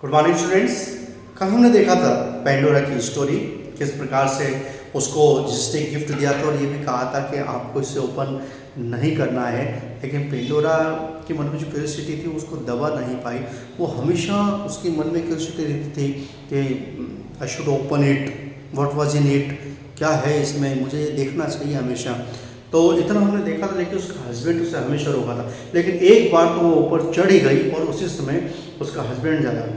Good morning students. कल हमने देखा था पेंडोरा की स्टोरी, किस प्रकार से उसको जिसने गिफ्ट दिया था और ये भी कहा था कि आपको इसे ओपन नहीं करना है, लेकिन पेंडोरा के मन में जो क्यूरियोसिटी थी उसको दबा नहीं पाई। वो हमेशा उसके मन में क्यूरियोसिटी रहती थी कि I should open it, what was in it, क्या है इसमें, मुझे देखना चाहिए हमेशा। तो इतना हमने देखा था, लेकिन उसका हस्बैंड उसे हमेशा रोका था। लेकिन एक बार तो वो ऊपर चढ़ ही गई और उसी समय उसका हस्बैंड ज़्यादा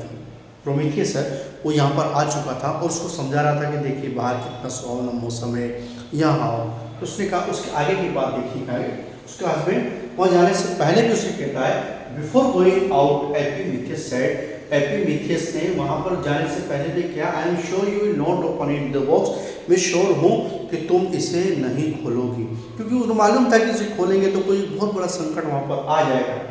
प्रोमीथियस है वो यहाँ पर आ चुका था और उसको समझा रहा था कि देखिए बाहर कितना सुहावना मौसम है, यहाँ आओ। तो उसने कहा, उसके आगे की बात देखी है, उसका हस्बैंड वहाँ जाने से पहले भी उसे कहता है बिफोर गोइंग आउट एपिमीथियस सेड, एपिमीथियस ने वहाँ पर जाने से पहले भी क्या, I am sure you will not open it the box, मैं श्योर हूँ कि तुम इसे नहीं खोलोगी, क्योंकि उन्हें मालूम था कि इसे खोलेंगे तो कोई बहुत बड़ा संकट वहाँ पर आ जाएगा।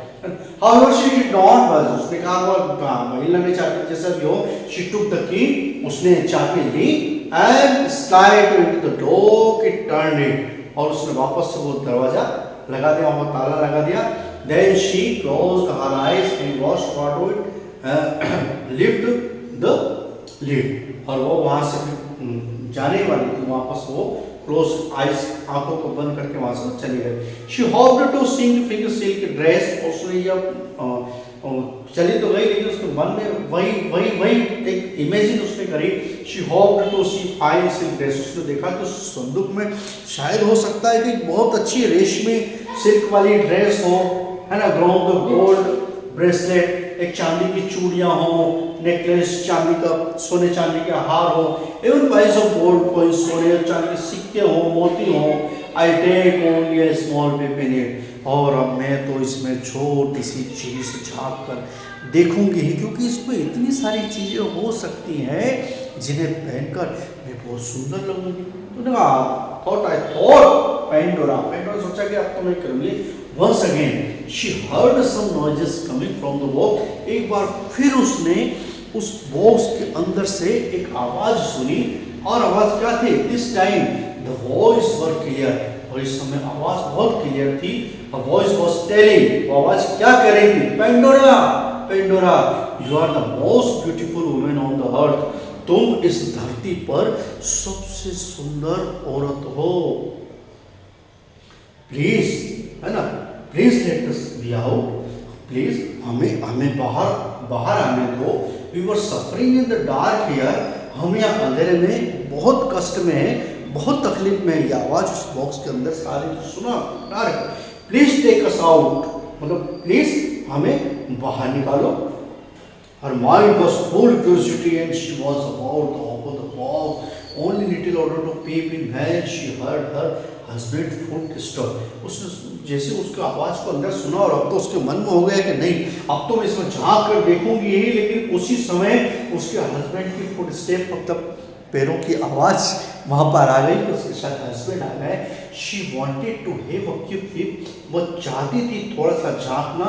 However, she did not budge. उसने कहा महिला ने चाबी जैसा भी हो, she took the key, उसने चाबी ली and slid into the door, it turned it, और उसने वापस से वो दरवाजा लगा दिया, वहाँ ताला लगा दिया। Then she closed her eyes and watched what would lift the lid, और वो वहाँ से जाने वाली थी, वापस वो क्लोज आइज, आंखों को बंद करके वहां से चली गई। She hoped to sing finger silk dress, उसने ये चली तो गई लेकिन उसके मन में वही एक इमेजिन उसने करी। She hoped to see fine silk dress, उसने देखा कि उस संदूक में शायद हो सकता है कि बहुत अच्छी रेशमी सिल्क वाली ड्रेस हो, है ना, ग्राउंड गोल्ड ब्रेसलेट, एक चांदी की चूड़ियां हो, नेकलेस चांदी का, सोने चांदी का हार हो, इवन प्राइस ऑफ गोल्ड कोई सोने चांदी के सिक्के हो, मोती हो। I take only a small peep in it, और अब मैं तो इसमें छोटी सी चीज से झाँक कर देखूंगी ही, क्योंकि इसमें इतनी सारी चीजें हो सकती हैं जिन्हें पहनकर मैं बहुत सुंदर लगूंगी। तो पेंडोरा सोचा कि अब तो मैं करूंगी। Once again she heard some noises coming from the box, एक बार फिर उसने उस बॉक्स के अंदर से एक आवाज सुनी, और आवाज क्या थी? This time the voice were clear, और इस समय आवाज बहुत क्लियर थी। A voice was telling, वो आवाज क्या कह रही थी? Pandora, Pandora, you are the most beautiful woman on the earth, तुम इस धरती पर सबसे सुंदर औरत हो। प्लीज, है ना, please let us be out, please हमें बाहर आने दो। We were suffering in the dark here, हम यहाँ अंधेरे में बहुत कष्ट में है, बहुत तकलीफ में है। ये आवाज उस बॉक्स के अंदर सारी सुना, dark, please take us out, मतलब प्लीज हमें बाहर निकालो। Her mind was full of curiosity and she was about to open the box, only little order to peep in when she heard her husband footstep. उसने जैसे उसका आवाज को अंदर सुना, और अब तो उसके मन में हो गया कि नहीं, अब तो मैं इसमें झांक कर देखूंगी ही। लेकिन उसी समय उसके हस्बैंड की फुटस्टेप, मतलब पैरों की आवाज वहां पर आ गई, तो उसके साथ हस्बैंड आ गए। She wanted to have a quick peep, वो चाहती थी थोड़ा सा झांकना।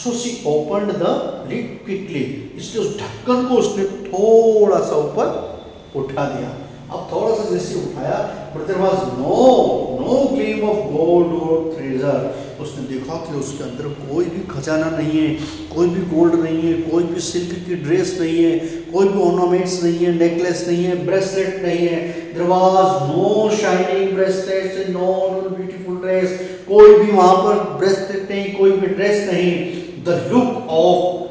So she opened the lid quickly, इसलिए उस ढक्कन को उसने थोड़ा सा ऊपर उठा दिया। अब थोड़ा सा जैसे उठाया, but there was no gleam of gold और ट्रेजर, उसने देखा कि उसके अंदर कोई भी खजाना नहीं है, कोई भी गोल्ड नहीं है, कोई भी सिल्क की ड्रेस नहीं है, कोई भी ऑर्नामेंट्स नहीं है, नेकलेस नहीं है, ब्रेसलेट नहीं है। There was no shining bracelets and no beautiful dress, कोई भी वहां पर ब्रेसलेट नहीं, कोई भी ड्रेस नहीं। The look of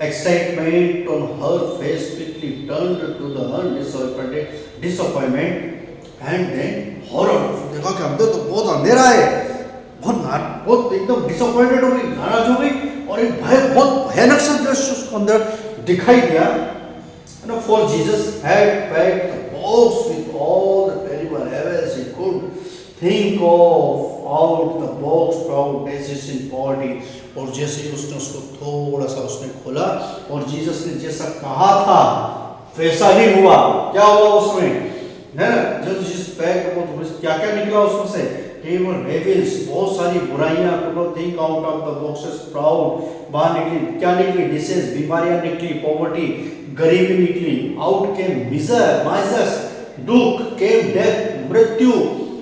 excitement on her face quickly turned to the disappointment and then horror. देखा कि अंदर तो बहुत अंधेरा है, बहुत एकदम डिसअपॉइंटेड हो गई, नाराज हो गई, और एक बहुत भयानक सा दृश्य उसको अंदर दिखाई दिया। For Jesus had packed the box with all the terrible evils he could think of out the box proud basis in body, और जैसे ही उसने उसको थोड़ा सा उसने खोला, और जीसस ने जैसा कहा था वैसा ही हुआ। क्या हुआ उसमें, है ना, जब जीसस पैक को तो क्या क्या निकला उसमें से? Evil devils, बहुत सारी बुराइयां, could not think out of the boxes proud, बाहर निकली, क्या निकली? डिसीज, बीमारियां निकली, पॉवर्टी, गरीबी निकली, आउट केम मिजर्स, दुख, केम डेथ, मृत्यु,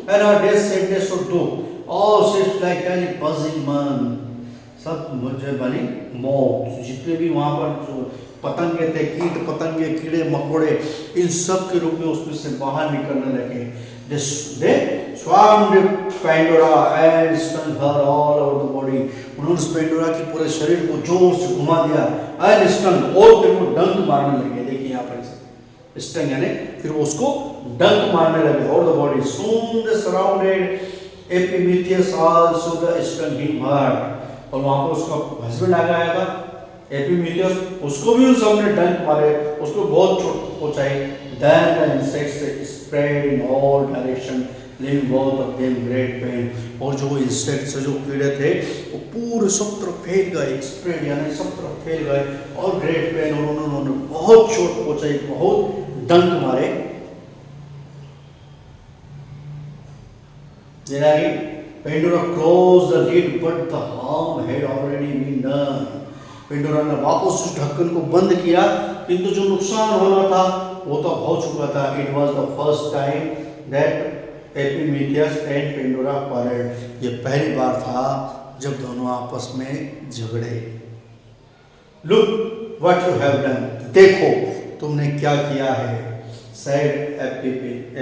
and our death sadness और दुख, all seems like any buzzing man, सब मुझे बनी मौत। जितने भी वहाँ पर जो पतंगे थे, कीट पतंगे, कीड़े मकोड़े, इन सब के रूप में उसमें से बाहर निकलने लगे। They swarmed Pandora and stung her all over the body. उन्होंने उस पेंडोरा के पूरे शरीर को जोर से घुमा दिया and stung, और फिर वो डंक मारने लगे। देखिए यहाँ पर स्टंग यानी फिर वो उसको डंक मारने लगे all the body. Soon they surrounded Epimetheus also the stung him hard. और वहाँ पर उसका हस्बैंड आ गया था एपिमीथियस, उसको भी उन सबने डंक मारे, उसको बहुत चोट पहुंचाई। Then the insects spread in all direction, leaving both of them great pain. और जो इंसेक्ट्स जो कीड़े थे वो पूरे सब तरफ फैल गए, स्प्रेड यानी सब तरफ फैल गए, और ग्रेट पेन, और उन्होंने बहुत चोट पहुंचाई, बहुत डंक मारे। Pandora closed the lid, but the harm had already been done. Pandora ने वापस उस ढक्कन को बंद किया, किंतु जो नुकसान होना था वो तो हो चुका था। It was the first time that Epimetheus and Pandora quarreled. ये पहली बार था जब दोनों आपस में झगड़े। Look what you have done. देखो तुमने क्या किया है। Said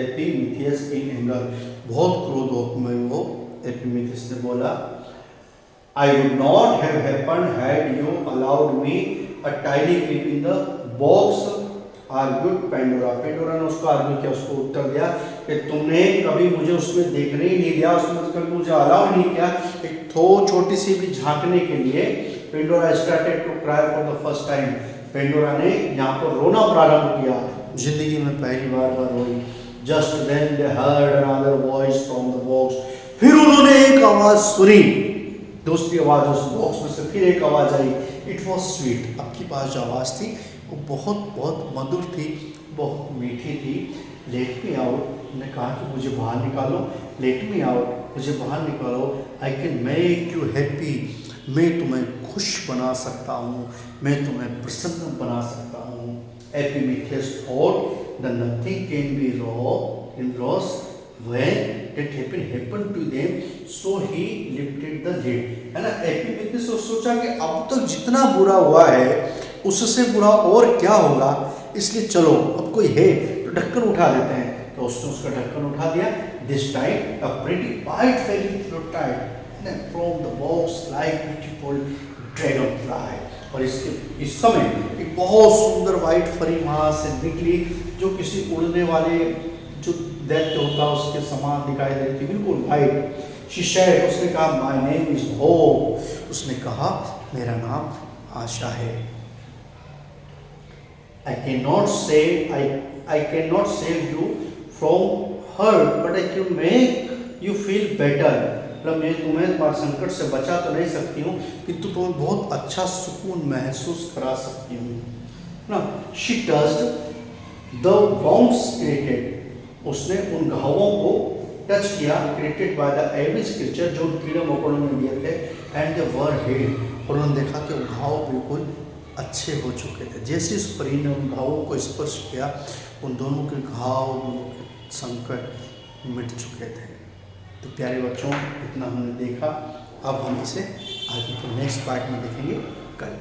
Epimetheus in anger. बहुत क्रोध में वो एपिमेथियस ने बोला, I would not have happened had you allowed me a tiny peep in the box, argued Pandora. Pandora ने उसको आर्ग्यू किया, उसको उत्तर दिया कि तुमने कभी मुझे उसमें देखने ही नहीं दिया, उसमें कभी मुझे अलाउ नहीं किया एक छोटी सी भी झांकने के लिए। Pandora started to cry for the first time. Pandora ने यहाँ पर रोना प्रारंभ किया, जिंदगी में पहली बार रोई। Just then they heard another voice from the box. फिर उन्होंने एक आवाज सुनी, दूसरी आवाज उस बॉक्स में से फिर एक आवाज आई। It was sweet. अब की पास जो आवाज थी वो बहुत बहुत मधुर थी, बहुत मीठी थी। Let me out. ने कहा कि मुझे बाहर निकालो, लेट मी आउट, मुझे बाहर निकालो। I can make you happy. मैं तुम्हें खुश बना सकता हूँ, मैं तुम्हें प्रसन्न बना सकता हूँ। एपिमेथियस thought that nothing can be lost when it happened to them, so he lifted the lid. है ना, एपिमेथियस ने सोचा कि अब तक जितना बुरा हुआ है उससे बुरा और क्या होगा, इसलिए चलो अब कोई है तो ढक्कन उठा लेते हैं। तो उसने उसका ढक्कन उठा दिया। This time a pretty white fairy floated from the box like beautiful dragonfly. और इस समय एक बहुत सुंदर व्हाइट फरी वहाँ से निकली, जो किसी उड़ने वाले जो दैत्य होता है उसके समान दिखाई दे रही थी, बिल्कुल व्हाइट। शी सेड, उसने कहा, माय नेम इज होप. उसने कहा मेरा नाम आशा है. I cannot save you from hurt, but I can make you feel better. मतलब मैं तुम्हें तुम्हारे संकट से बचा तो नहीं सकती हूँ, किंतु तुम्हें बहुत अच्छा सुकून महसूस करा सकती हूँ ना. She touched the wounds created. उसने उन घावों को टच किया, created by the average creature, जो कीड़े मकोड़ों में दिए थे, and they were healed. और उन्होंने देखा कि वो घाव बिल्कुल अच्छे हो चुके थे. जैसे इस परी ने उन घावों को स्पर्श किया, उन दोनों के घाव, दोनों के संकट मिट चुके थे. तो प्यारे बच्चों, इतना हमने देखा. अब हम इसे आगे के नेक्स्ट पार्ट में देखेंगे कल.